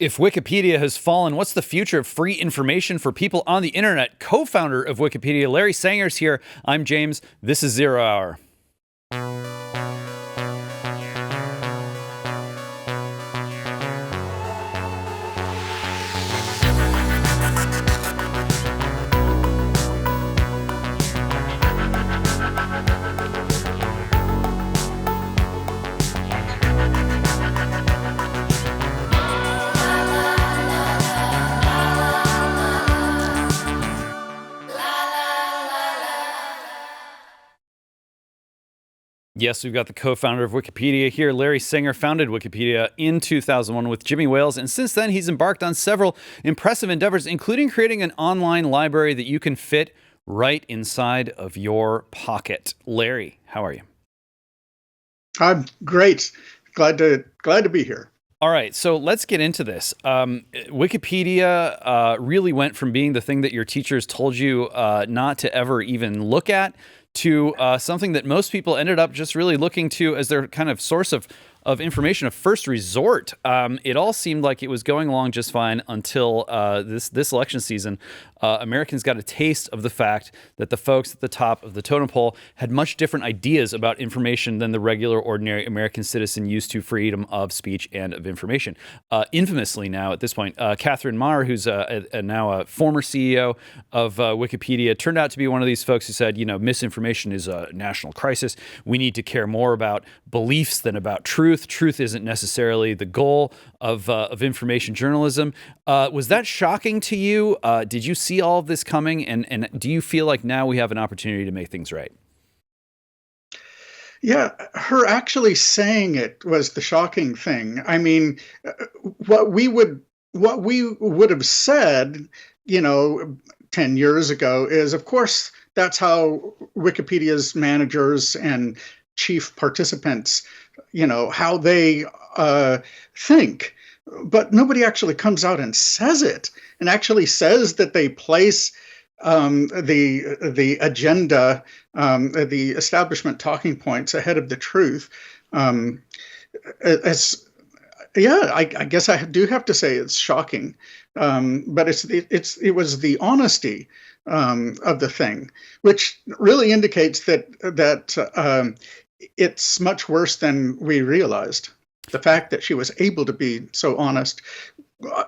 If Wikipedia has fallen, what's the future of free information for people on the internet? Co-founder of Wikipedia, Larry Sanger's here. I'm James. This is Zero Hour. Yes, we've got the co-founder of Wikipedia here. Larry Sanger founded Wikipedia in 2001 with Jimmy Wales, and since then he's embarked on several impressive endeavors, including creating an online library that you can fit right inside of your pocket. Larry, how are you? I'm great. Glad to be here. All right, so let's get into this. Wikipedia really went from being the thing that your teachers told you not to ever even look at to something that most people ended up just really looking to as their kind of source of information of first resort. It all seemed like it was going along just fine until this election season. Americans got a taste of the fact that the folks at the top of the totem pole had much different ideas about information than the regular, ordinary American citizen used to freedom of speech and of information. Infamously now, at this point, Catherine Maher, who's now a former CEO of Wikipedia, turned out to be one of these folks who said, misinformation is a national crisis. We need to care more about beliefs than about truth. Truth isn't necessarily the goal of information journalism. Was that shocking to you? Did you see all of this coming? And do you feel like now we have an opportunity to make things right? Yeah, her actually saying it was the shocking thing. I mean, what we would have said, 10 years ago is, of course, that's how Wikipedia's managers and chief participants, how they think. But nobody actually comes out and says it, and actually says that they place the agenda, the establishment talking points ahead of the truth. I guess I do have to say it's shocking, but it was the honesty of the thing, which really indicates that it's much worse than we realized. The fact that she was able to be so honest.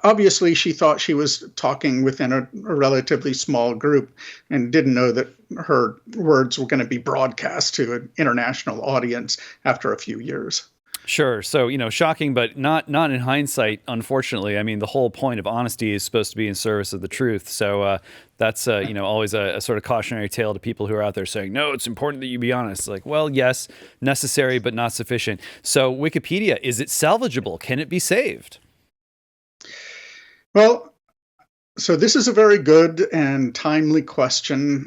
Obviously, she thought she was talking within a relatively small group and didn't know that her words were going to be broadcast to an international audience after a few years. Sure. So, shocking, but not in hindsight, unfortunately. I mean, the whole point of honesty is supposed to be in service of the truth. So that's, always a sort of cautionary tale to people who are out there saying, no, it's important that you be honest. Like, well, yes, necessary, but not sufficient. So Wikipedia, is it salvageable? Can it be saved? Well, so this is a very good and timely question.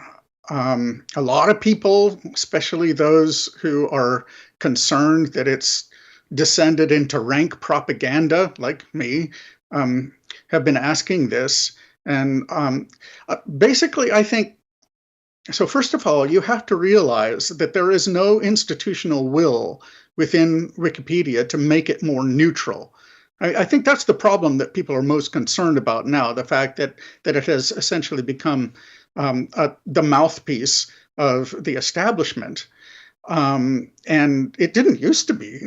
A lot of people, especially those who are concerned that it's descended into rank propaganda, like me, have been asking this. And basically, I think, so first of all, you have to realize that there is no institutional will within Wikipedia to make it more neutral. I think that's the problem that people are most concerned about now, the fact that it has essentially become the mouthpiece of the establishment. And it didn't used to be,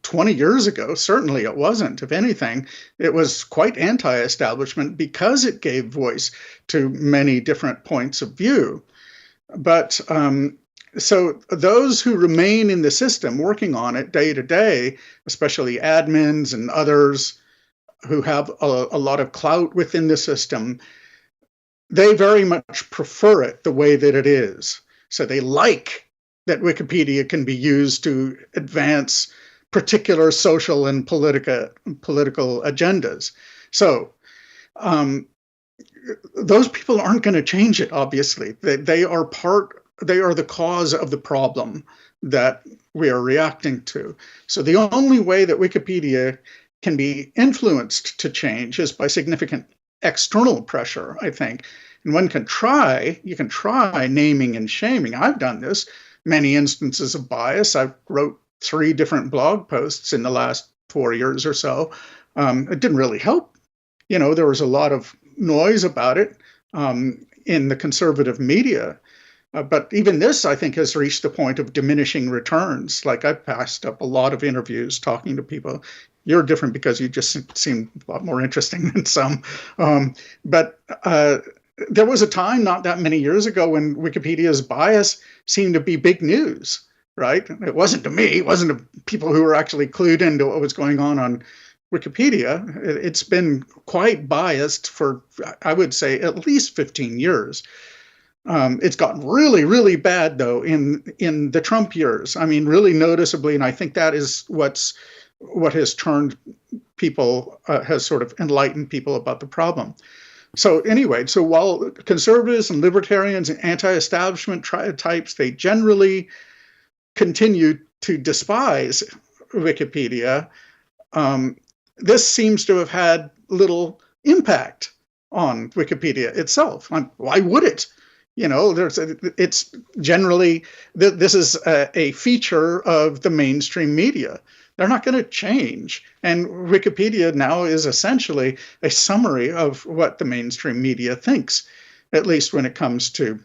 20 years ago. Certainly it wasn't. If anything, it was quite anti-establishment because it gave voice to many different points of view. But so those who remain in the system working on it day to day, especially admins and others who have a lot of clout within the system, they very much prefer it the way that it is. So they like that Wikipedia can be used to advance particular social and political agendas. So those people aren't going to change it, obviously. They are the cause of the problem that we are reacting to. So the only way that Wikipedia can be influenced to change is by significant external pressure, I think. And you can try naming and shaming. I've done this, many instances of bias. I wrote 3 different blog posts in the last 4 years or so. It didn't really help. There was a lot of noise about it in the conservative media. But even this, I think, has reached the point of diminishing returns. Like, I've passed up a lot of interviews talking to people. You're different because you just seem a lot more interesting than some. But there was a time not that many years ago when Wikipedia's bias seemed to be big news, right? It wasn't to me. It wasn't to people who were actually clued into what was going on Wikipedia. It's been quite biased for, I would say, at least 15 years. It's gotten really, really bad, though, in the Trump years. I mean, really noticeably, and I think that is what has turned people, has sort of enlightened people about the problem. So anyway, so while conservatives and libertarians and anti-establishment types, they generally continue to despise Wikipedia, this seems to have had little impact on Wikipedia itself. Why would it? It's generally, this is a feature of the mainstream media. They're not going to change. And Wikipedia now is essentially a summary of what the mainstream media thinks, at least when it comes to,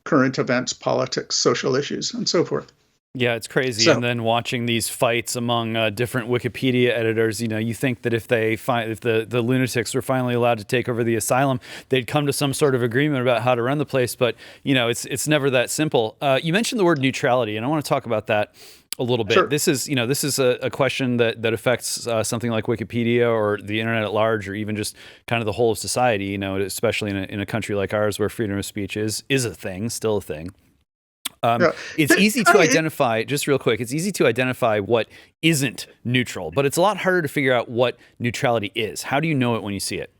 current events, politics, social issues, and so forth. Yeah, it's crazy. So, and then watching these fights among different Wikipedia editors, you think that if the lunatics were finally allowed to take over the asylum, they'd come to some sort of agreement about how to run the place. But it's never that simple. You mentioned the word neutrality, and I want to talk about that a little bit. sure. This is a question that affects something like Wikipedia or the internet at large, or even just kind of the whole of society. Especially in a country like ours where freedom of speech is a thing, still a thing. Yeah. It's easy to identify, just real quick, it's easy to identify what isn't neutral, but it's a lot harder to figure out what neutrality is. How do you know it when you see it?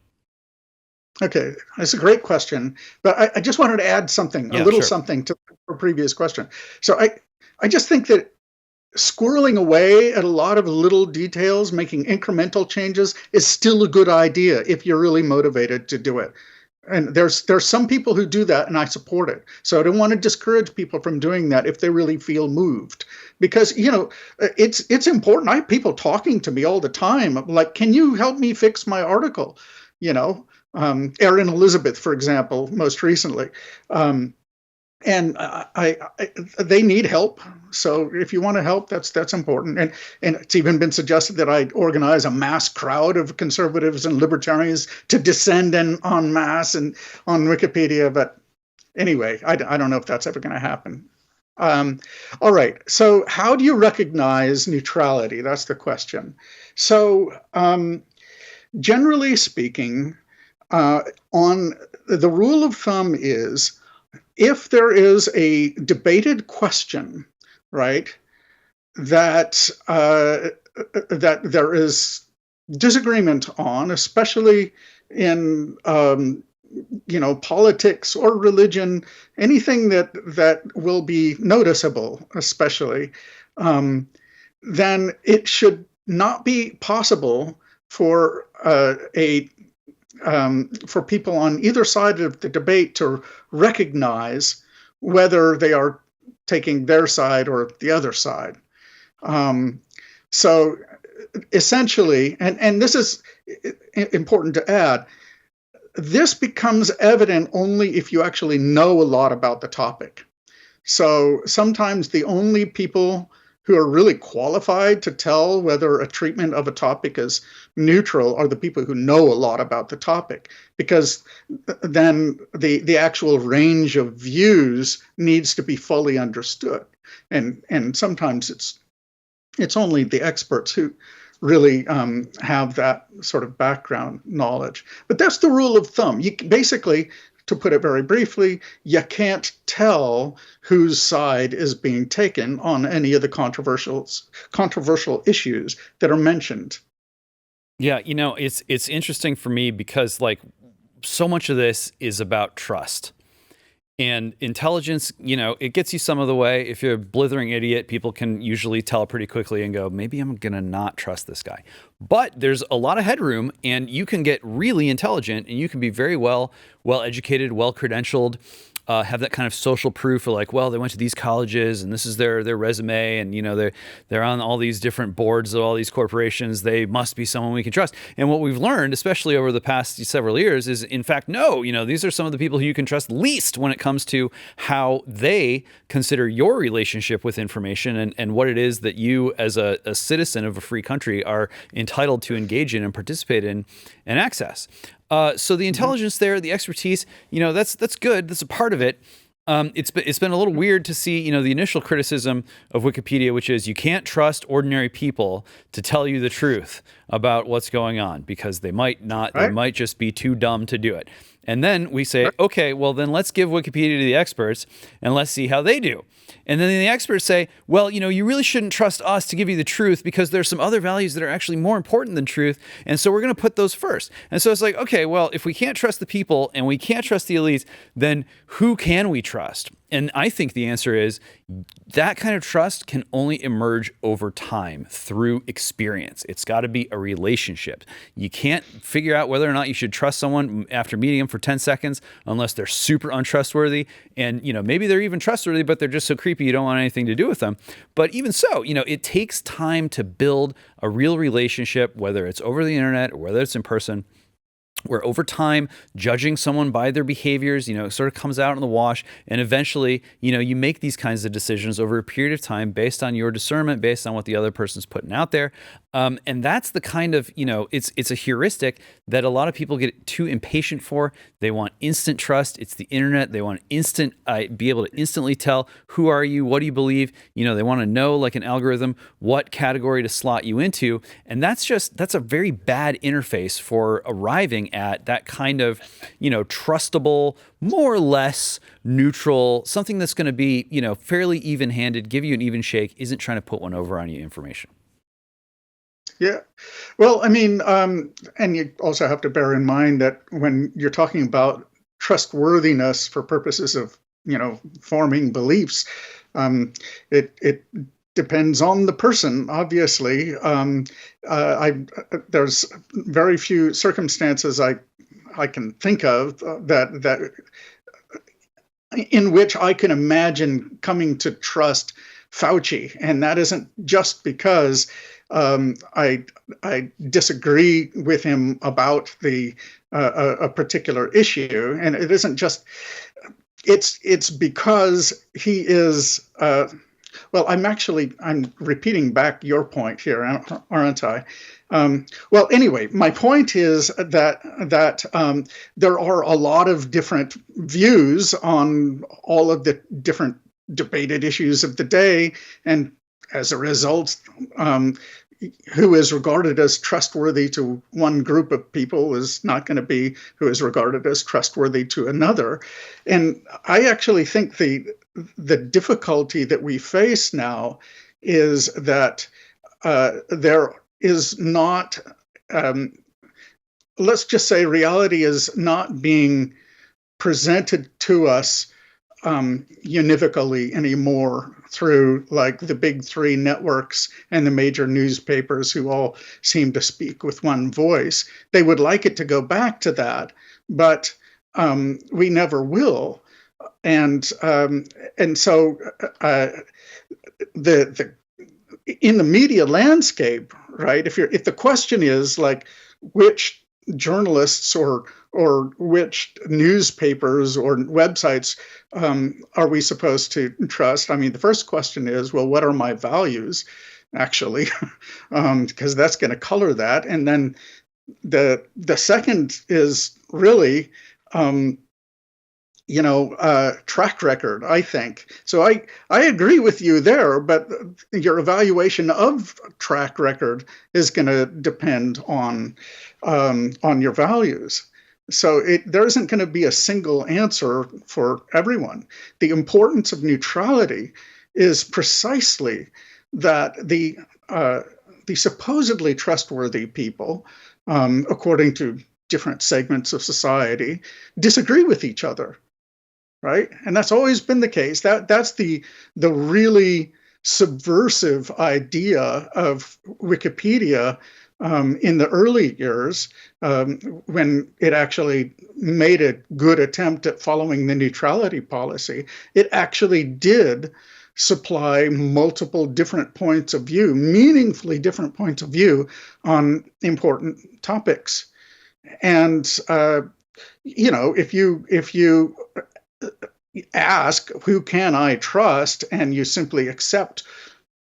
Okay, that's a great question. But I just wanted to add something, Yeah, a little sure. something to the previous question. So I just think that squirreling away at a lot of little details, making incremental changes is still a good idea if you're really motivated to do it. And there's some people who do that, and I support it. So I don't want to discourage people from doing that if they really feel moved, because it's important. I have people talking to me all the time, like, "Can you help me fix my article?" Erin Elizabeth, for example, most recently. And they need help. So if you want to help, that's important. And it's even been suggested that I organize a mass crowd of conservatives and libertarians to descend en masse and on Wikipedia. But anyway, I don't know if that's ever going to happen. All right. So how do you recognize neutrality? That's the question. So generally speaking, on the rule of thumb is, if there is a debated question, right, that that there is disagreement on, especially in politics or religion, anything that will be noticeable, especially, then it should not be possible for for people on either side of the debate to recognize whether they are taking their side or the other side. So essentially, and this is important to add, this becomes evident only if you actually know a lot about the topic. So sometimes the only people who are really qualified to tell whether a treatment of a topic is neutral are the people who know a lot about the topic, because then the actual range of views needs to be fully understood. And sometimes it's only the experts who really have that sort of background knowledge. But that's the rule of thumb. You basically, to put it very briefly, you can't tell whose side is being taken on any of the controversial issues that are mentioned. Yeah, it's interesting for me because so much of this is about trust. And intelligence, it gets you some of the way. If you're a blithering idiot, people can usually tell pretty quickly and go, maybe I'm going to not trust this guy. But there's a lot of headroom, and you can get really intelligent, and you can be very well educated, well credentialed, have that kind of social proof of like, well, they went to these colleges and this is their resume, and they're on all these different boards of all these corporations. They must be someone we can trust. And what we've learned, especially over the past several years, is in fact, no. These are some of the people who you can trust least when it comes to how they consider your relationship with information, and what it is that you, as a citizen of a free country, are entitled to engage in and participate in and access. So the intelligence there, the expertise, that's good. That's a part of it. It's been a little weird to see, the initial criticism of Wikipedia, which is you can't trust ordinary people to tell you the truth about what's going on because they might not, they Right. might just be too dumb to do it. And then we say, Right. okay, well then let's give Wikipedia to the experts and let's see how they do. And then the experts say, well, you really shouldn't trust us to give you the truth because there's some other values that are actually more important than truth. And so we're going to put those first. And so it's like, okay, well, if we can't trust the people and we can't trust the elites, then who can we trust? And I think the answer is that kind of trust can only emerge over time through experience. It's got to be a relationship. You can't figure out whether or not you should trust someone after meeting them for 10 seconds unless they're super untrustworthy. And, maybe they're even trustworthy, but they're just so creepy you don't want anything to do with them. But even so, it takes time to build a real relationship, whether it's over the internet or whether it's in person, where over time, judging someone by their behaviors, sort of comes out in the wash. And eventually, you make these kinds of decisions over a period of time based on your discernment, based on what the other person's putting out there. And that's the kind of, it's a heuristic that a lot of people get too impatient for. They want instant trust. It's the internet. They want be able to instantly tell, who are you? What do you believe? They want to know, like an algorithm, what category to slot you into. And that's a very bad interface for arriving at that kind of, trustable, more or less neutral, something that's going to be, fairly even-handed, give you an even shake, isn't trying to put one over on you information. Yeah. Well, I mean, and you also have to bear in mind that when you're talking about trustworthiness for purposes of, forming beliefs, it depends on the person, obviously. There's very few circumstances I can think of that in which I can imagine coming to trust Fauci, and that isn't just because I disagree with him about a particular issue, and it isn't just. It's because he is. Well, I'm repeating back your point here, aren't I? Well, anyway, my point is that there are a lot of different views on all of the different debated issues of the day, and as a result, who is regarded as trustworthy to one group of people is not going to be who is regarded as trustworthy to another. And I actually think the difficulty that we face now is that there is not, let's just say, reality is not being presented to us univocally anymore through like the big three networks and the major newspapers who all seem to speak with one voice. They would like it to go back to that, but we never will. And so the in the media landscape, right? If the question is like which journalists or which newspapers or websites are we supposed to trust? I mean, the first question is, well, what are my values, actually? Because that's going to color that. And then the second is really, track record, I think. So I agree with you there, but your evaluation of track record is going to depend on your values. So there isn't going to be a single answer for everyone. The importance of neutrality is precisely that the supposedly trustworthy people, according to different segments of society, disagree with each other, right? And that's always been the case. That's the really subversive idea of Wikipedia In the early years, when it actually made a good attempt at following the neutrality policy, it actually did supply multiple different points of view, meaningfully different points of view on important topics. And if you ask who can I trust, and you simply accept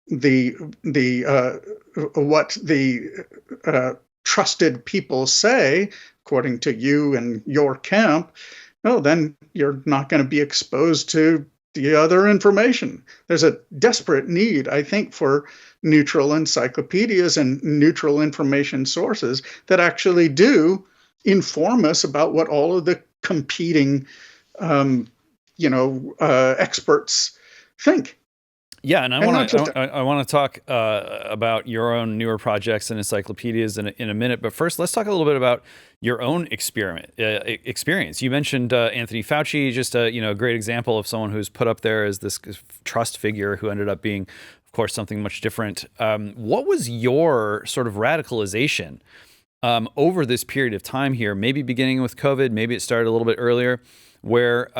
the what the trusted people say according to you and your camp, well, then you're not going to be exposed to the other information. There's a desperate need, I think, for neutral encyclopedias and neutral information sources that actually do inform us about what all of the competing, experts think. Yeah, and I And not want just to I want to talk about your own newer projects and encyclopedias in a minute. But first, let's talk a little bit about your own experience. You mentioned Anthony Fauci, just a great example of someone who's put up there as this trust figure who ended up being, of course, something much different. What was your sort of radicalization over this period of time here? Maybe beginning with COVID, maybe it started a little bit earlier, where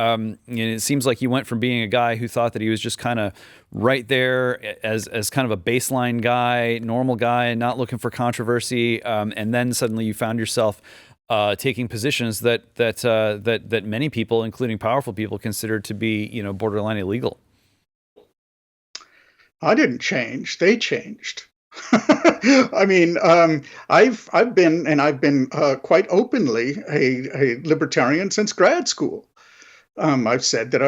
it seems like you went from being a guy who thought that he was just kind of right there as kind of a baseline guy, normal guy, not looking for controversy, and then suddenly you found yourself taking positions that many people, including powerful people, considered to be borderline illegal. I didn't change; they changed. I mean, I've been quite openly a libertarian since grad school. I've said that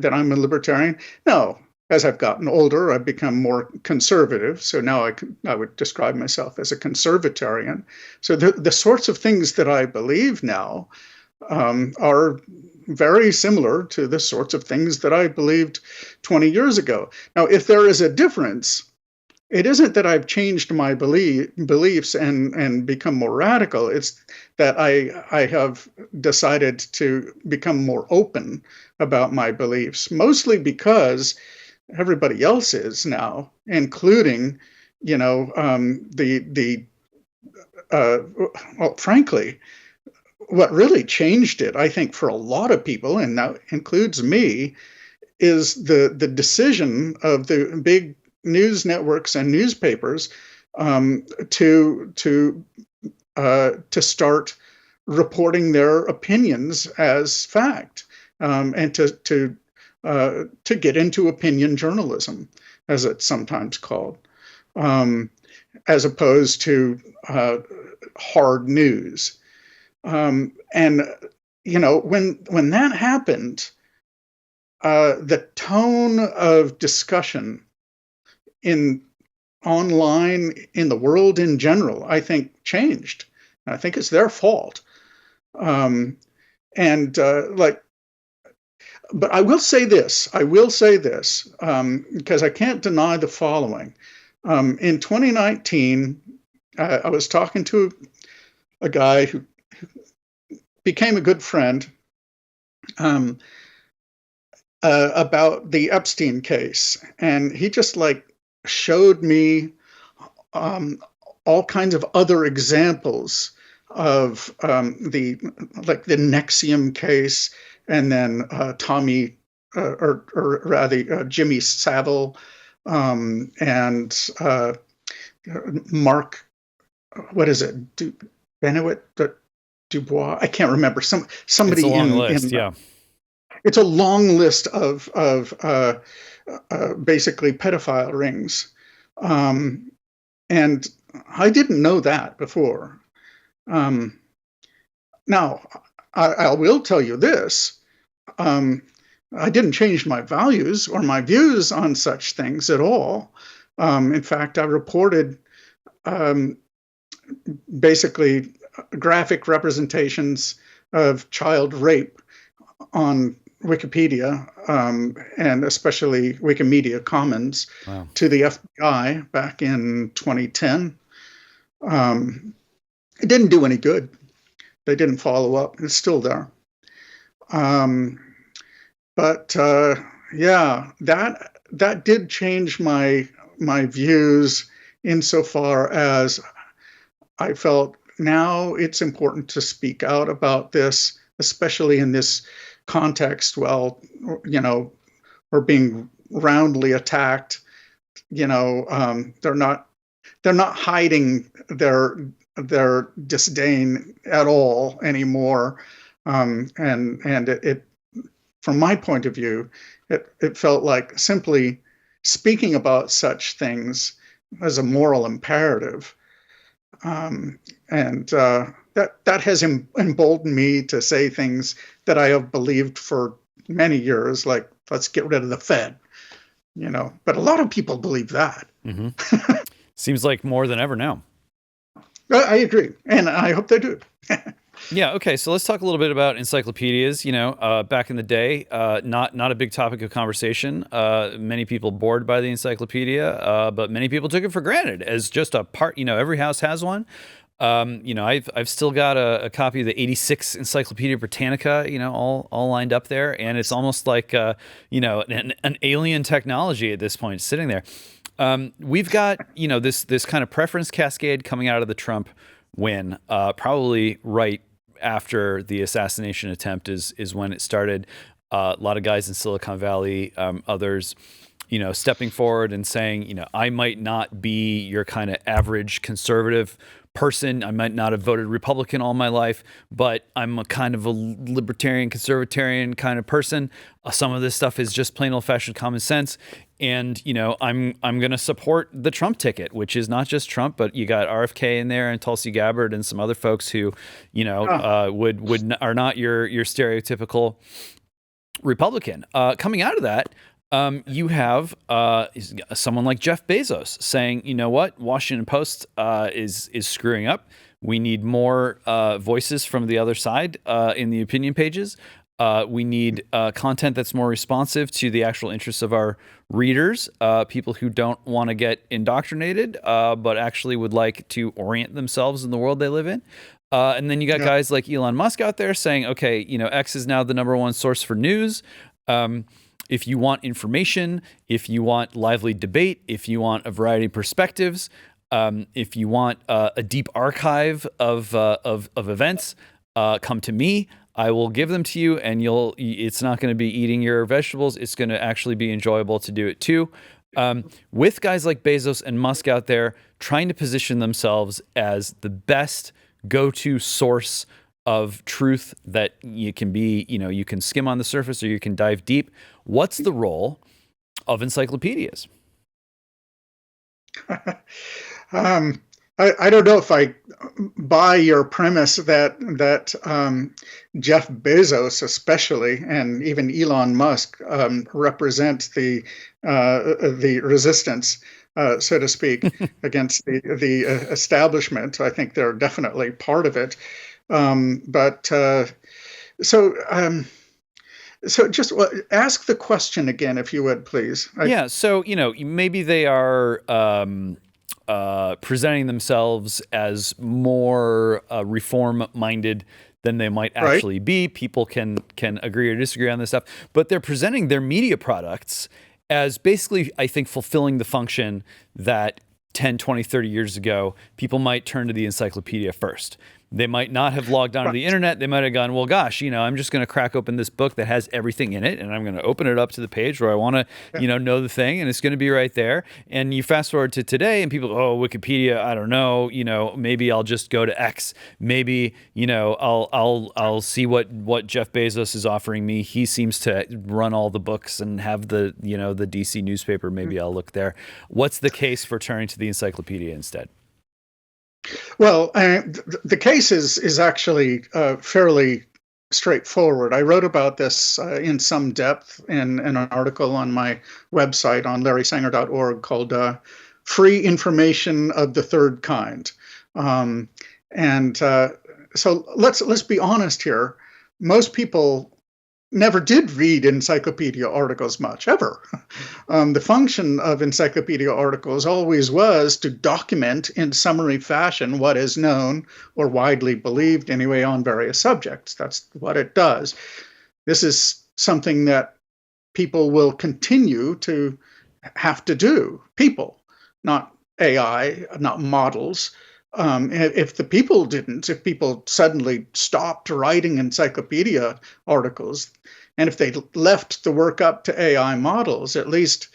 that I'm a libertarian. Now, as I've gotten older, I've become more conservative. So now I would describe myself as a conservatarian. So the sorts of things that I believe now are very similar to the sorts of things that I believed 20 years ago. Now, if there is a difference, it isn't that I've changed my beliefs and become more radical. It's that I have decided to become more open about my beliefs, mostly because everybody else is now, including, well, frankly, what really changed it, I think, for a lot of people, and that includes me, is the decision of the big news networks and newspapers to start reporting their opinions as fact, and to get into opinion journalism, as it's sometimes called, as opposed to hard news. And when that happened, the tone of discussion in online, in the world in general, I think changed. I think it's their fault. But I will say this, because I can't deny the following. In 2019, I was talking to a guy who became a good friend, about the Epstein case. And he just showed me all kinds of other examples of the Nexium case, and then Jimmy Savile, and Mark, what is it, Benoit Dubois? I can't remember. Somebody it's a long list, yeah. It's a long list of basically pedophile rings, and I didn't know that before. Now, I will tell you this: I didn't change my values or my views on such things at all. In fact, I reported basically graphic representations of child rape on Wikipedia, and especially Wikimedia Commons, Wow. to the FBI back in 2010. It didn't do any good. They didn't follow up. It's still there. Yeah, that did change my views insofar as I felt now it's important to speak out about this, especially in this context. Well, you know, we're being roundly attacked. They're not hiding their disdain at all anymore. And it, from my point of view, it felt like simply speaking about such things as a moral imperative. And that has emboldened me to say things that I have believed for many years, like let's get rid of the Fed. But a lot of people believe that. Hmm. Seems like more than ever now. I agree, and I hope they do. Yeah. Okay. So let's talk a little bit about encyclopedias. Back in the day, not a big topic of conversation. Many people bored by the encyclopedia, but many people took it for granted as just a part. Every house has one. I've still got a copy of the '86 Encyclopedia Britannica. All lined up there, and it's almost like an alien technology at this point, sitting there. We've got this kind of preference cascade coming out of the Trump win, probably right after the assassination attempt is when it started. A lot of guys in Silicon Valley, others, stepping forward and saying, I might not be your kind of average conservative person. I might not have voted Republican all my life, but I'm a kind of a libertarian, conservatarian kind of person. Some of this stuff is just plain old-fashioned common sense, and I'm going to support the Trump ticket, which is not just Trump, but you got RFK in there and Tulsi Gabbard and some other folks who are not your stereotypical Republican. Coming out of that, you have someone like Jeff Bezos saying, you know what, Washington Post is screwing up. We need more voices from the other side in the opinion pages. We need content that's more responsive to the actual interests of our readers, people who don't want to get indoctrinated, but actually would like to orient themselves in the world they live in. And then you got guys like Elon Musk out there saying, okay, X is now the #1 source for news. If you want information, if you want lively debate, if you want a variety of perspectives, if you want a deep archive of events, come to me. I will give them to you, and it's not going to be eating your vegetables. It's going to actually be enjoyable to do it too. With guys like Bezos and Musk out there trying to position themselves as the best go-to source of truth that you can be, you can skim on the surface or you can dive deep. What's the role of encyclopedias? I don't know if I buy your premise that Jeff Bezos, especially, and even Elon Musk, represent the resistance, so to speak, against the establishment. I think they're definitely part of it. So just ask the question again, if you would, please. So maybe they are presenting themselves as more reform-minded than they might actually be. People can agree or disagree on this stuff, but they're presenting their media products as basically, I think, fulfilling the function that 10, 20, 30 years ago, people might turn to the encyclopedia first. They might not have logged onto the internet. They might have gone, well, gosh, I'm just going to crack open this book that has everything in it, and I'm going to open it up to the page where I want to, know the thing, and it's going to be right there. And you fast forward to today, and people, Wikipedia, I don't know, maybe I'll just go to X. Maybe, I'll see what Jeff Bezos is offering me. He seems to run all the books and have the DC newspaper. Maybe I'll look there. What's the case for turning to the encyclopedia instead? Well, the case is actually fairly straightforward. I wrote about this in some depth in an article on my website on larrysanger.org called Free Information of the Third Kind. So let's be honest here. Most people never did read encyclopedia articles much, ever. The function of encyclopedia articles always was to document in summary fashion what is known or widely believed anyway on various subjects. That's what it does. This is something that people will continue to have to do. People, not AI, not models. If the people didn't, if people suddenly stopped writing encyclopedia articles, and if they left the work up to AI models, at least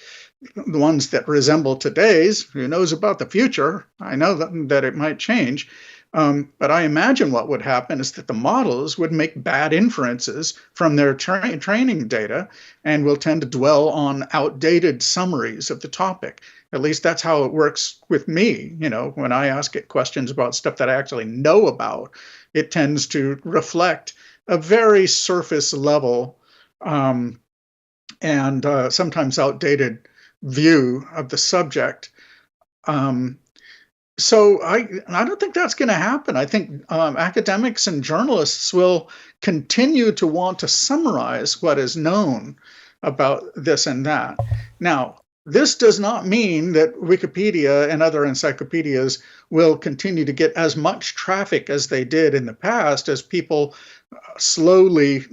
the ones that resemble today's, who knows about the future? I know that it might change. But I imagine what would happen is that the models would make bad inferences from their training data and will tend to dwell on outdated summaries of the topic. At least that's how it works with me. When I ask it questions about stuff that I actually know about, it tends to reflect a very surface level and sometimes outdated view of the subject. So I don't think that's going to happen. I think academics and journalists will continue to want to summarize what is known about this and that. Now, this does not mean that Wikipedia and other encyclopedias will continue to get as much traffic as they did in the past as people slowly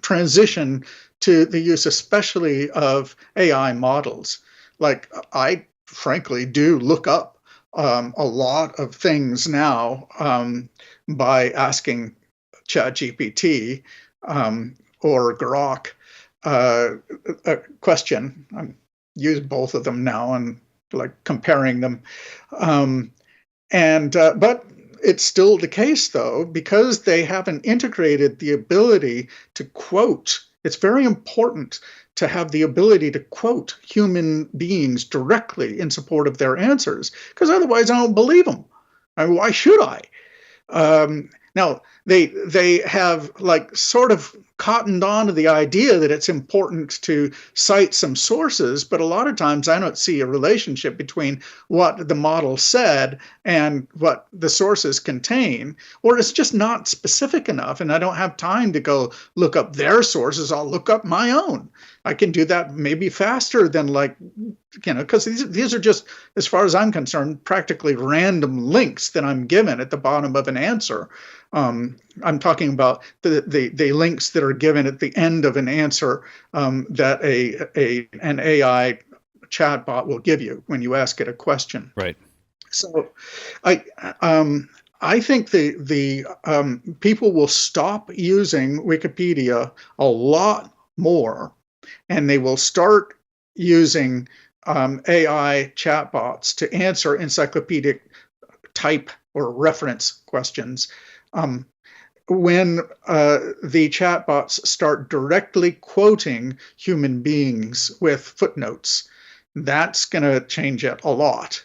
transition to the use, especially of AI models. Like I frankly do look up a lot of things now by asking ChatGPT or Grok a question. I use both of them now and like comparing them. But it's still the case, though, because they haven't integrated the ability to quote. It's very important to have the ability to quote human beings directly in support of their answers, because otherwise I don't believe them. I mean, why should I? Now, they have like sort of cottoned on to the idea that it's important to cite some sources, but a lot of times I don't see a relationship between what the model said and what the sources contain, or it's just not specific enough, and I don't have time to go look up their sources. I'll look up my own. I can do that maybe faster than because these are just, as far as I'm concerned, practically random links that I'm given at the bottom of an answer. I'm talking about the links that are given at the end of an answer that an AI chatbot will give you when you ask it a question. Right. So, I think the people will stop using Wikipedia a lot more, and they will start using AI chatbots to answer encyclopedic type or reference questions. When the chatbots start directly quoting human beings with footnotes, that's going to change it a lot.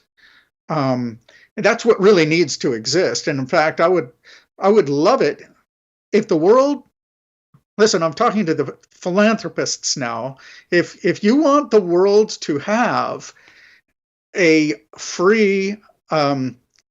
That's what really needs to exist. And in fact, I would love it if the world. Listen, I'm talking to the philanthropists now. If you want the world to have a free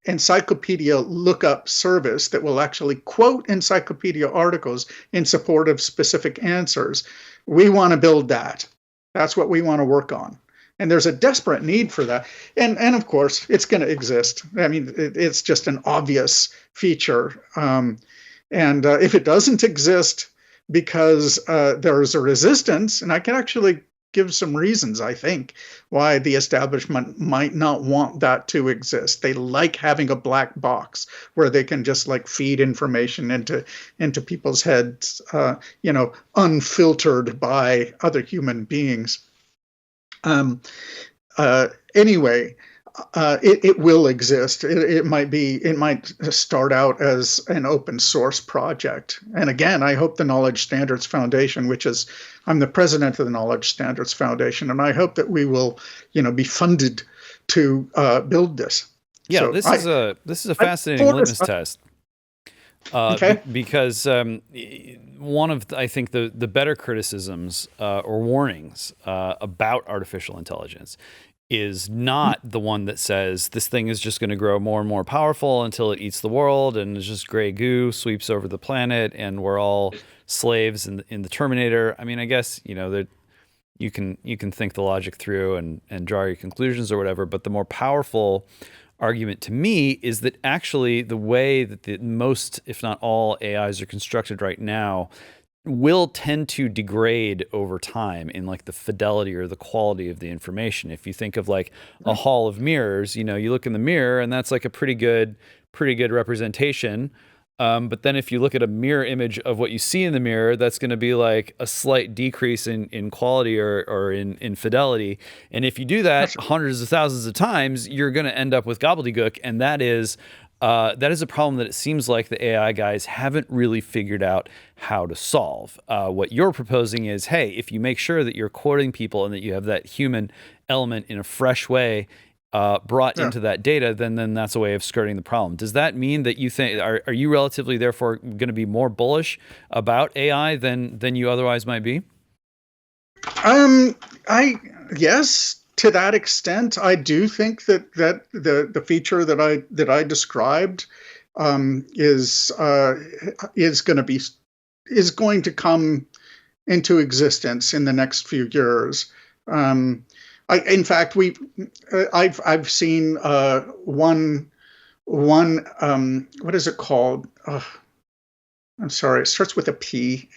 encyclopedia lookup service that will actually quote encyclopedia articles in support of specific answers, we want to build that. That's what we want to work on. And there's a desperate need for that. And of course, it's going to exist. I mean, it's just an obvious feature. If it doesn't exist because there's a resistance, and I can actually give some reasons, I think, why the establishment might not want that to exist. They like having a black box where they can just like feed information into people's heads, unfiltered by other human beings. Anyway, it will exist. It might start out as an open source project. And again, I hope the Knowledge Standards Foundation, I'm the president of the Knowledge Standards Foundation, and I hope that we will, be funded to build this. Yeah, so this is a fascinating litmus test. Okay. Because one of I think the better criticisms or warnings about artificial intelligence is not the one that says this thing is just going to grow more and more powerful until it eats the world and it's just gray goo sweeps over the planet and we're all slaves in the Terminator. I mean, I guess that you can think the logic through and draw your conclusions or whatever, but the more powerful argument to me is that actually the way that the most, if not all, AIs are constructed right now will tend to degrade over time in like the fidelity or the quality of the information. If you think of like a hall of mirrors, you look in the mirror and that's like a pretty good representation. But then if you look at a mirror image of what you see in the mirror, that's going to be like a slight decrease in quality or in fidelity. And if you do that That's hundreds of thousands of times, you're going to end up with gobbledygook. And that is a problem that it seems like the AI guys haven't really figured out how to solve. What you're proposing is, hey, if you make sure that you're quoting people and that you have that human element in a fresh way brought yeah. into that data, then that's a way of skirting the problem. Does that mean that you think are you relatively therefore going to be more bullish about AI than you otherwise might be? I Yes, to that extent, I do think that the feature that I described is going to be is going to come into existence in the next few years. In fact, I've seen one what is it called? I'm sorry, it starts with a P.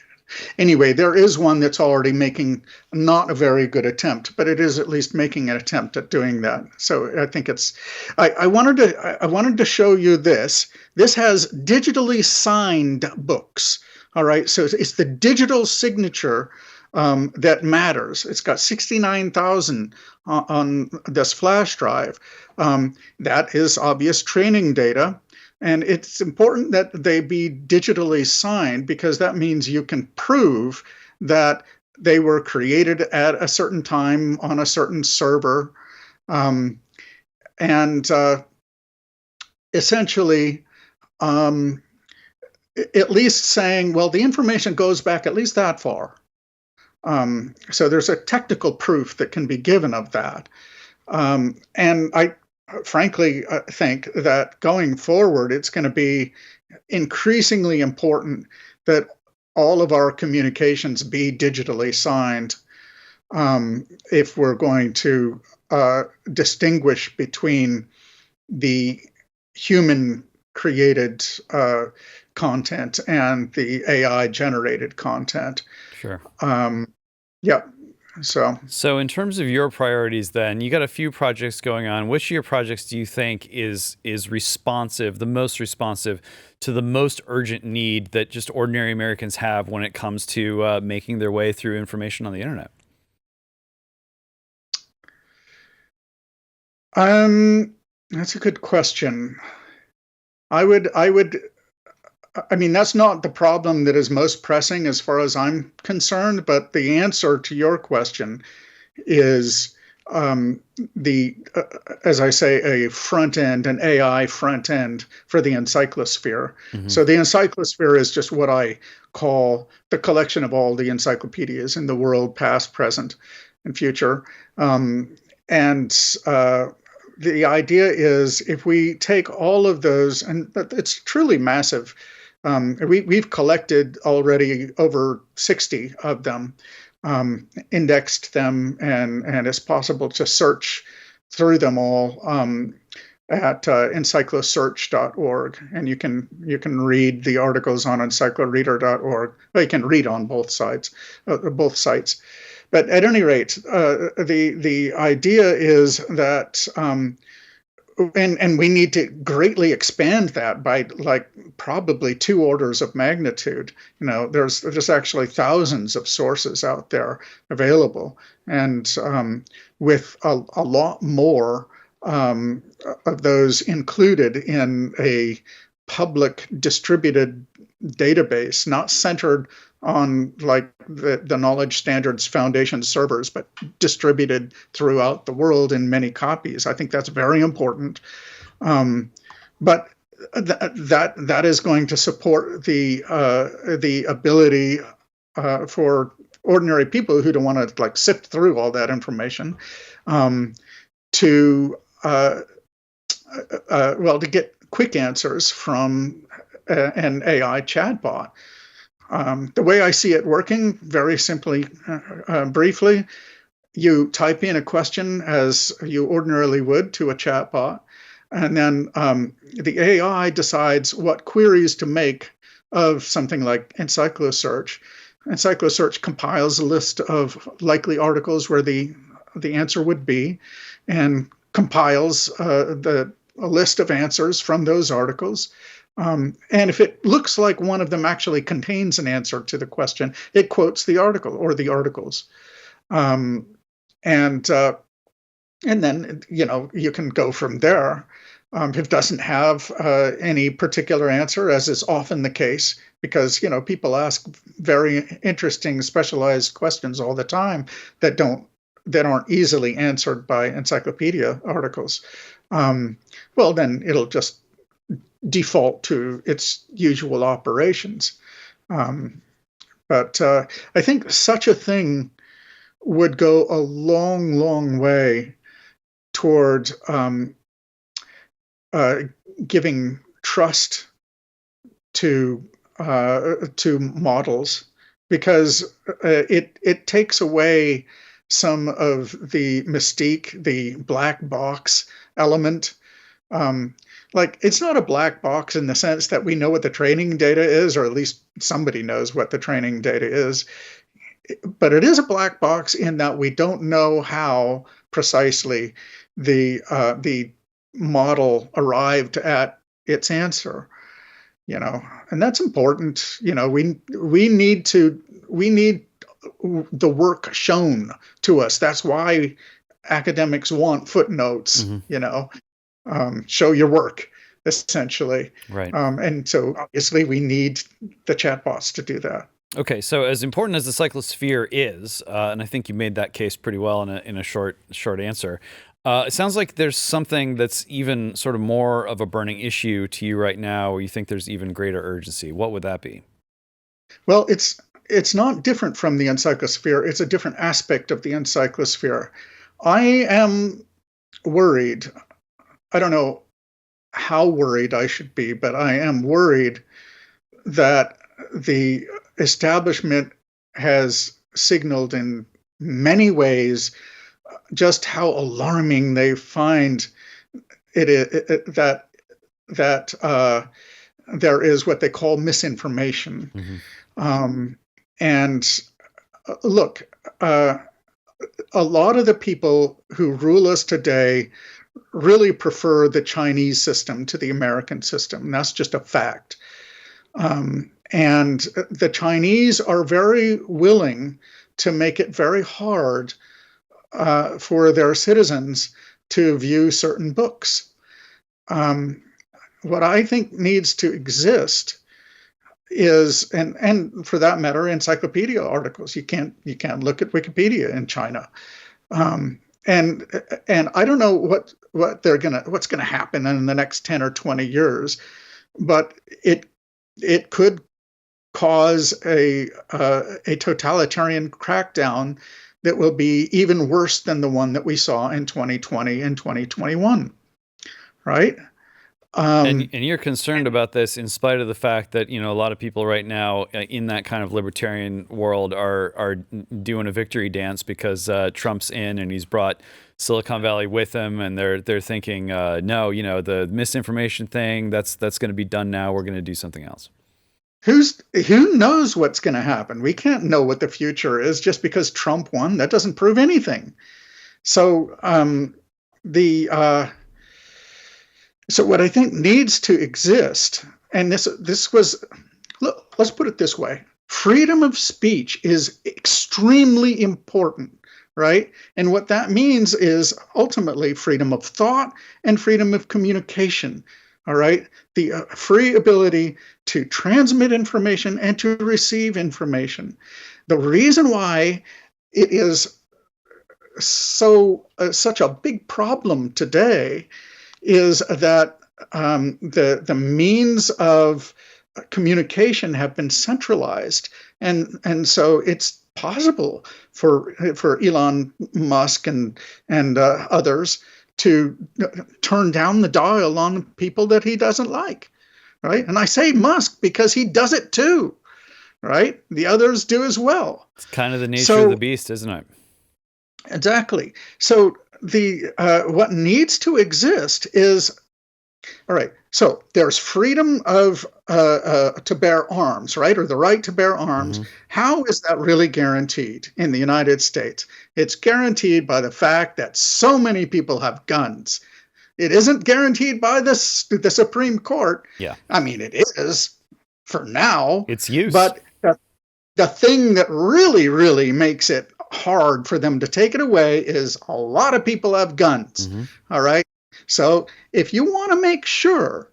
Anyway, there is one that's already making not a very good attempt, but it is at least making an attempt at doing that. So I think it's. I wanted to show you this. This has digitally signed books. All right, so it's the digital signature that matters. It's got 69,000 on this flash drive. That is obvious training data. And it's important that they be digitally signed because that means you can prove that they were created at a certain time on a certain server. And essentially, um, at least saying, well, the information goes back at least that far. So there's a technical proof that can be given of that. And I frankly think that going forward, it's going to be increasingly important that all of our communications be digitally signed if we're going to distinguish between the human created content and the AI generated content. Sure. Yeah. So So in terms of your priorities then, you got a few projects going on. Which of your projects do you think is responsive, the most responsive to the most urgent need that just ordinary Americans have when it comes to making their way through information on the internet? that's a good question. I would I mean, that's not the problem that is most pressing as far as I'm concerned, but the answer to your question is the, as I say, a front end, an AI front end for the encyclosphere. Hmm. So the encyclosphere is just what I call the collection of all the encyclopedias in the world, past, present, and future. And the idea is if we take all of those, and it's truly massive. We've collected already over 60 of them, indexed them, and it's possible to search through them all at encyclosearch.org, and you can read the articles on encycloreader.org. Well, you can read on both sides, both sites. But at any rate, the idea is that and we need to greatly expand that by like probably two orders of magnitude. There's actually thousands of sources out there available, and with a lot more of those included in a public distributed database, not centered on like the Knowledge Standards Foundation servers, but distributed throughout the world in many copies. I think that's very important. But that is going to support the ability for ordinary people who don't want to like sift through all that information to to get quick answers from an AI chatbot. The way I see it working, very simply, briefly, you type in a question as you ordinarily would to a chatbot, and then the AI decides what queries to make of something like EncycloSearch. EncycloSearch compiles a list of likely articles where the answer would be, and compiles a list of answers from those articles. And if it looks like one of them actually contains an answer to the question, it quotes the article or the articles. Um, and then you can go from there. If it doesn't have any particular answer, as is often the case, because people ask very interesting, specialized questions all the time that aren't easily answered by encyclopedia articles. Well, then it'll just default to its usual operations. But I think such a thing would go a long, long way toward giving trust to models, because it takes away some of the mystique, the black box element. Like, it's not a black box in the sense that we know what the training data is, or at least somebody knows what the training data is. But it is a black box in that we don't know how precisely the model arrived at its answer. And that's important. We need the work shown to us. That's why academics want footnotes. Show your work, essentially. Right. And so obviously we need the chatbots to do that. Okay, so as important as the cyclosphere is, and I think you made that case pretty well in a short answer, it sounds like there's something that's even sort of more of a burning issue to you right now, where you think there's even greater urgency. What would that be? Well, it's not different from the encyclosphere. It's a different aspect of the encyclosphere. I am worried. I don't know how worried I should be, but I am worried that the establishment has signaled in many ways just how alarming they find that there is what they call misinformation. And look, a lot of the people who rule us today really prefer the Chinese system to the American system. That's just a fact. And the Chinese are very willing to make it very hard for their citizens to view certain books. What I think needs to exist is, and for that matter, encyclopedia articles. You can't look at Wikipedia in China. And I don't know what's gonna happen in the next 10 or 20 years, but it could cause a totalitarian crackdown that will be even worse than the one that we saw in 2020 and 2021, right? And you're concerned about this in spite of the fact that a lot of people right now in that kind of libertarian world are doing a victory dance because Trump's in and he's brought Silicon Valley with him, and they're thinking, no, the misinformation thing that's going to be done now. We're going to do something else. Who knows what's going to happen? We can't know what the future is just because Trump won. That doesn't prove anything. So so what I think needs to exist, and this was, look, let's put it this way: freedom of speech is extremely important, right? And what that means is ultimately freedom of thought and freedom of communication. All right, the free ability to transmit information and to receive information. The reason why it is such a big problem today is that the means of communication have been centralized, and so it's possible for Elon Musk and others to turn down the dial on people that he doesn't like, right? And I say Musk because he does it too, right? The others do as well. It's kind of the nature of the beast, isn't it? Exactly. So what needs to exist is All right. So there's freedom of to bear arms, right, or the right to bear arms. Hmm. How is that really guaranteed in the United States? It's guaranteed by the fact that so many people have guns. It isn't guaranteed by the Supreme Court. Yeah. I mean, it is for now, Its use. but the thing that really, really makes it hard for them to take it away is a lot of people have guns. Hmm. All right. So if you want to make sure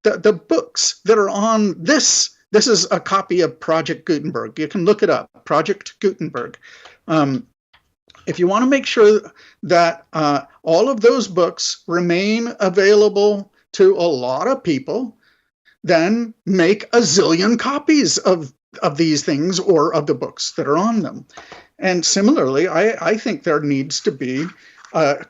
that the books that are on this is a copy of Project Gutenberg. You can look it up, Project Gutenberg. Um, if you want to make sure that all of those books remain available to a lot of people, then make a zillion copies of these things or of the books that are on them. And similarly, I think there needs to be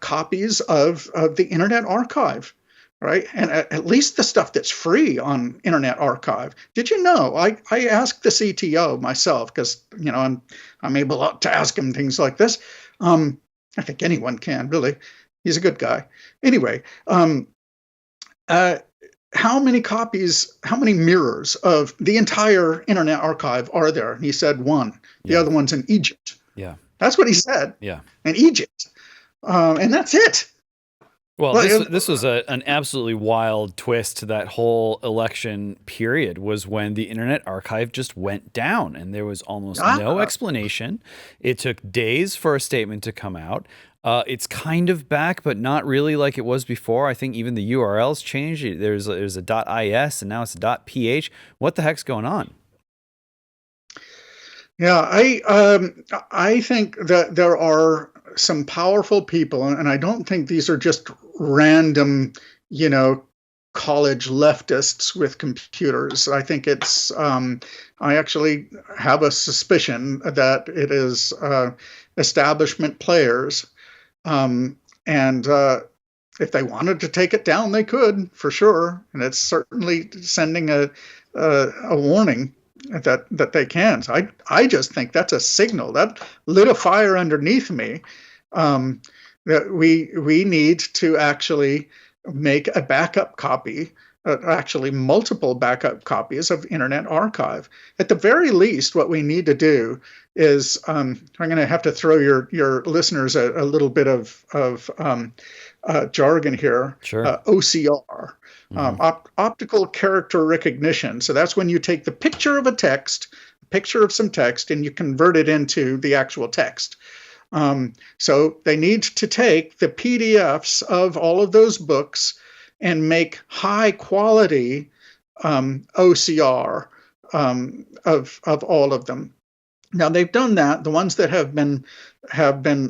copies of the Internet Archive, right? And at least the stuff that's free on Internet Archive. Did you know? I asked the CTO myself because I'm able to ask him things like this. I think anyone can really. He's a good guy. Anyway, how many mirrors of the entire Internet Archive are there? And he said one. The Yeah. other one's in Egypt. Yeah. That's what he said. Yeah. In Egypt. And that's it. Well, But this was an absolutely wild twist to that whole election period, was when the Internet Archive just went down and there was almost no explanation. It took days for a statement to come out. It's kind of back, but not really like it was before. I think even the URLs changed. There's a .is and now it's a .ph. What the heck's going on? Yeah, I think that there are some powerful people, and I don't think these are just random, college leftists with computers. I think it's I actually have a suspicion that it is establishment players, and if they wanted to take it down, they could for sure, and it's certainly sending a warning that they can. So I just think that's a signal that lit a fire underneath me, that we need to actually make a backup copy, actually multiple backup copies of Internet Archive. At the very least, what we need to do is I'm going to have to throw your listeners a little bit of jargon here. Sure. OCR. Optical character recognition. So that's when you take the picture of a text, picture of some text, and you convert it into the actual text. So they need to take the PDFs of all of those books and make high quality OCR of all of them. Now they've done that. The ones that have been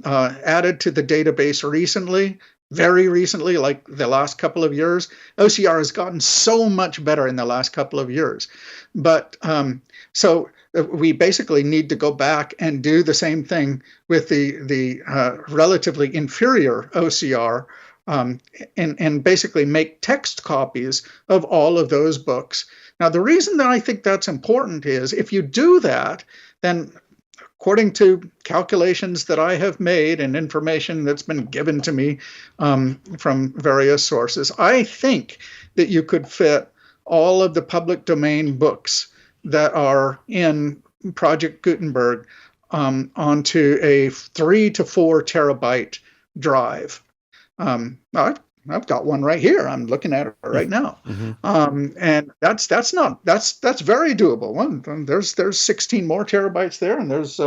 added to the database recently, very recently, like the last couple of years, OCR has gotten so much better in the last couple of years. But so we basically need to go back and do the same thing with the relatively inferior OCR, and basically make text copies of all of those books. Now, the reason that I think that's important is if you do that, then according to calculations that I have made and information that's been given to me from various sources, I think that you could fit all of the public domain books that are in Project Gutenberg onto a 3 to 4 terabyte drive. I've got one right here. I'm looking at it right now, and that's very doable. There's 16 more terabytes there, and there's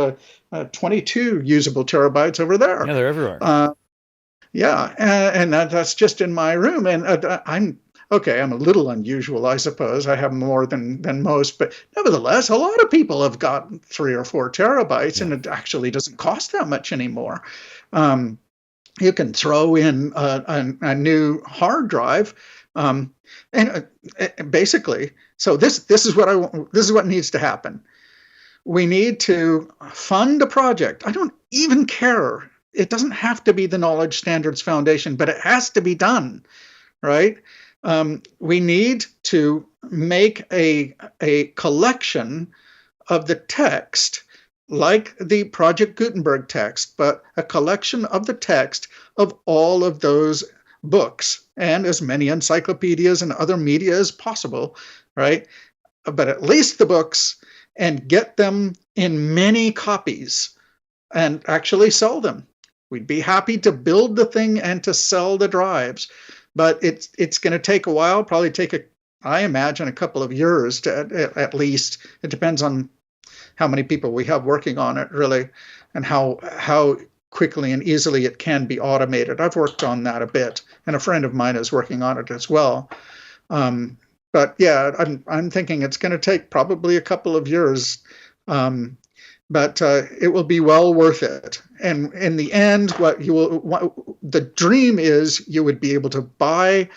22 usable terabytes over there. Yeah, they're everywhere. Yeah, and that's just in my room, and I'm a little unusual, I suppose. I have more than most, but nevertheless, a lot of people have got 3 or 4 terabytes, and it actually doesn't cost that much anymore. You can throw in a new hard drive, and basically, so this is what needs to happen. We need to fund a project. I don't even care. It doesn't have to be the Knowledge Standards Foundation, but it has to be done, right? We need to make a collection of the text, like the Project Gutenberg text, but a collection of the text of all of those books and as many encyclopedias and other media as possible, right? But at least the books, and get them in many copies and actually sell them. We'd be happy to build the thing and to sell the drives, but it's going to take a while, probably take I imagine a couple of years to at least. It depends on how many people we have working on it, really, and how quickly and easily it can be automated. I've worked on that a bit, and a friend of mine is working on it as well. But yeah, I'm thinking it's going to take probably a couple of years, but it will be well worth it. And in the end, the dream is you would be able to buy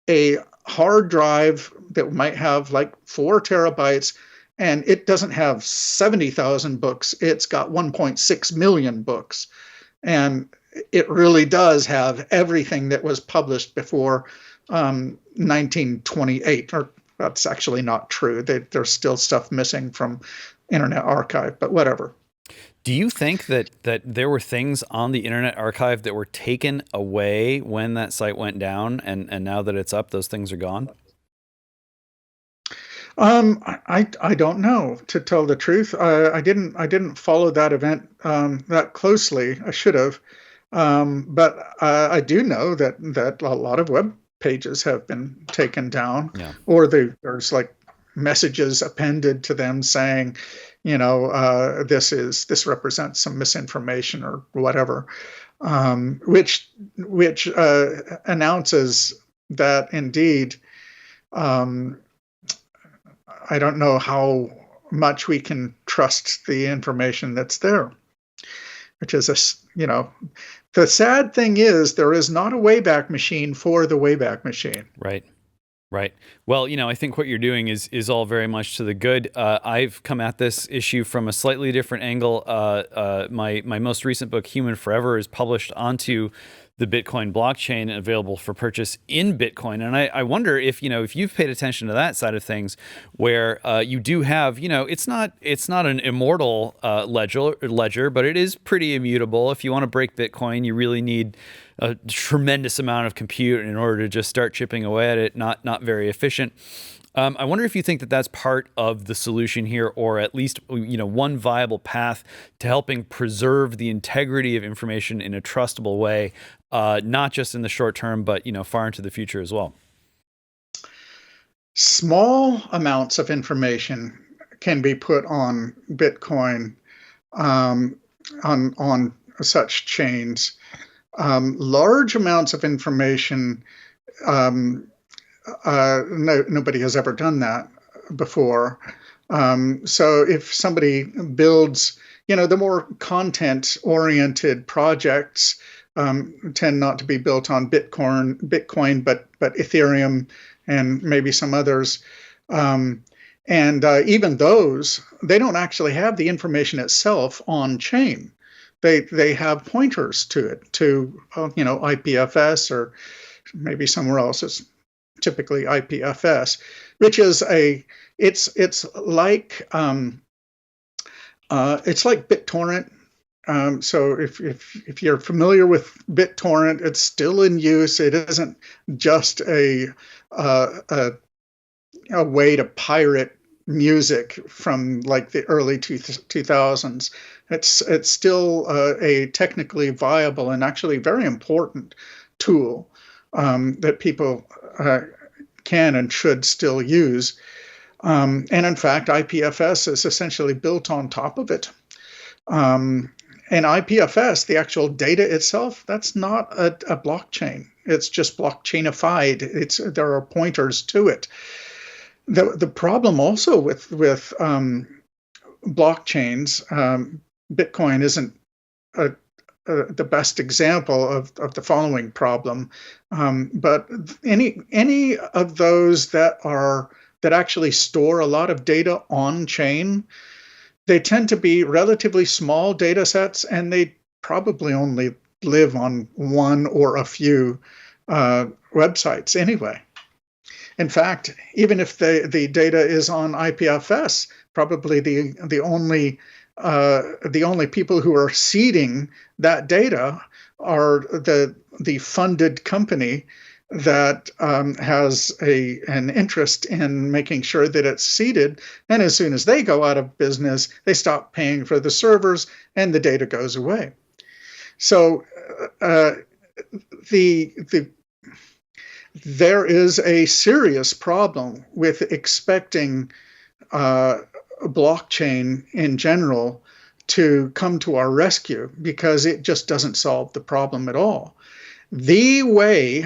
a hard drive that might have like 4 terabytes, and it doesn't have 70,000 books. It's got 1.6 million books. And it really does have everything that was published before 1928. Or that's actually not true. There's still stuff missing from Internet Archive, but whatever. Do you think that there were things on the Internet Archive that were taken away when that site went down, and now that it's up, those things are gone? I don't know, to tell the truth. I didn't follow that event that closely. I should have, but I do know that a lot of web pages have been taken down, Yeah. or there's like messages appended to them saying, this represents some misinformation or whatever, which announces that indeed. I don't know how much we can trust the information that's there, which is the sad thing is there is not a Wayback Machine for the Wayback Machine. Right. Right. Well, I think what you're doing is all very much to the good. I've come at this issue from a slightly different angle. My most recent book, Human Forever, is published onto the Bitcoin blockchain and available for purchase in Bitcoin. And I wonder if you've paid attention to that side of things, where you do have, it's not an immortal ledger, but it is pretty immutable. If you want to break Bitcoin, you really need a tremendous amount of compute in order to just start chipping away at it. Not very efficient. I wonder if you think that that's part of the solution here, or at least one viable path to helping preserve the integrity of information in a trustable way, not just in the short term, but far into the future as well. Small amounts of information can be put on Bitcoin, on such chains. Large amounts of information. Nobody has ever done that before. So if somebody builds, the more content-oriented projects tend not to be built on Bitcoin, but Ethereum and maybe some others. And even those, they don't actually have the information itself on chain. They have pointers to it, to IPFS, or maybe somewhere else. It's typically IPFS, which is it's like BitTorrent. So if you're familiar with BitTorrent, it's still in use. It isn't just a way to pirate music from like the early 2000s. It's still a technically viable and actually very important tool that people can and should still use. And in fact, IPFS is essentially built on top of it. And IPFS, the actual data itself, that's not a blockchain. It's just blockchainified. There are pointers to it. The problem also with blockchains, Bitcoin isn't the best example of the following problem, but any of those that actually store a lot of data on chain, they tend to be relatively small data sets, and they probably only live on one or a few websites anyway. In fact, even if the data is on IPFS, probably the only people who are seeding that data are the funded company that has an interest in making sure that it's seeded. And as soon as they go out of business, they stop paying for the servers and the data goes away. So the there is a serious problem with expecting blockchain in general to come to our rescue, because it just doesn't solve the problem at all. The way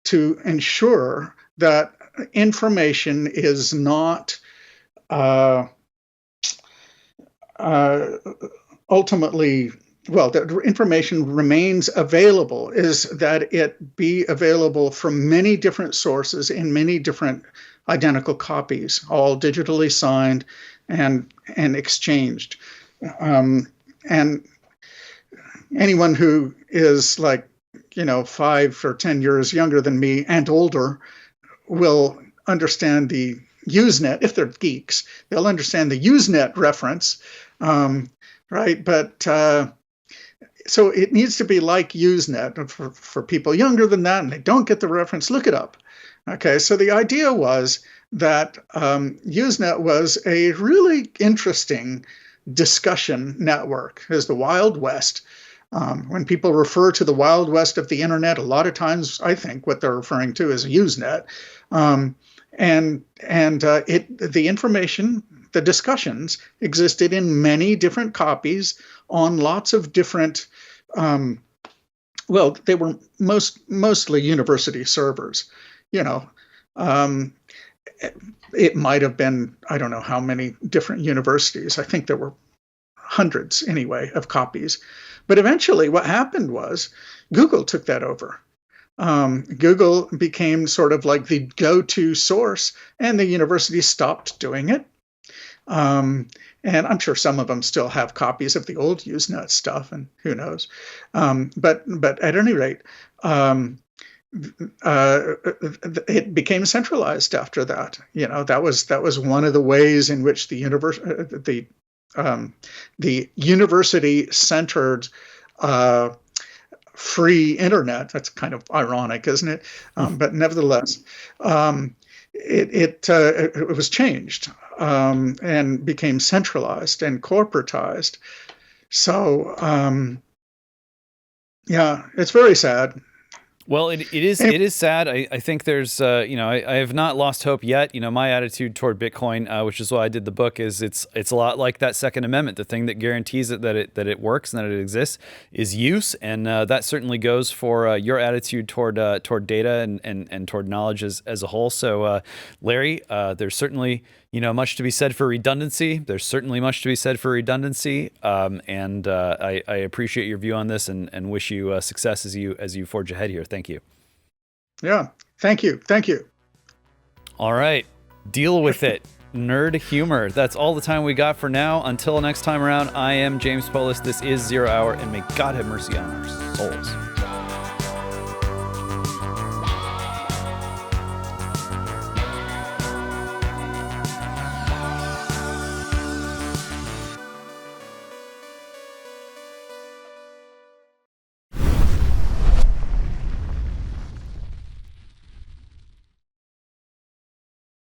to ensure that information is not ultimately, well, that information remains available is that it be available from many different sources in many different identical copies, all digitally signed and exchanged. And anyone who is like, 5 or 10 years younger than me and older will understand the Usenet. If they're geeks, they'll understand the Usenet reference, right? But so it needs to be like Usenet. For people younger than that and they don't get the reference, look it up. Okay, so the idea was that Usenet was a really interesting discussion network. As the Wild West. When people refer to the Wild West of the internet, a lot of times I think what they're referring to is Usenet. The information, the discussions existed in many different copies on lots of different, they were mostly university servers. It might have been, I don't know how many different universities. I think there were hundreds anyway of copies. But eventually what happened was Google took that over. Google became sort of like the go-to source, and the university stopped doing it. And I'm sure some of them still have copies of the old Usenet stuff, and who knows. But at any rate, it became centralized after that. That was one of the ways in which the university-centered free internet. That's kind of ironic, isn't it? But nevertheless, it was changed and became centralized and corporatized. So, it's very sad. Well, it is sad. I think there's I have not lost hope yet. My attitude toward Bitcoin, which is why I did the book, is it's a lot like that Second Amendment. The thing that guarantees that it works and that it exists is use, and that certainly goes for your attitude toward data and toward knowledge as a whole. So, Larry, there's certainly much to be said for redundancy. There's certainly much to be said for redundancy, and I appreciate your view on this and wish you success as you forge ahead here. Thank you. Yeah, thank you. All right, deal with it. Nerd humor. That's all the time we got for now. Until next time around, I am James Polis. This is 0 Hour, and may God have mercy on our souls.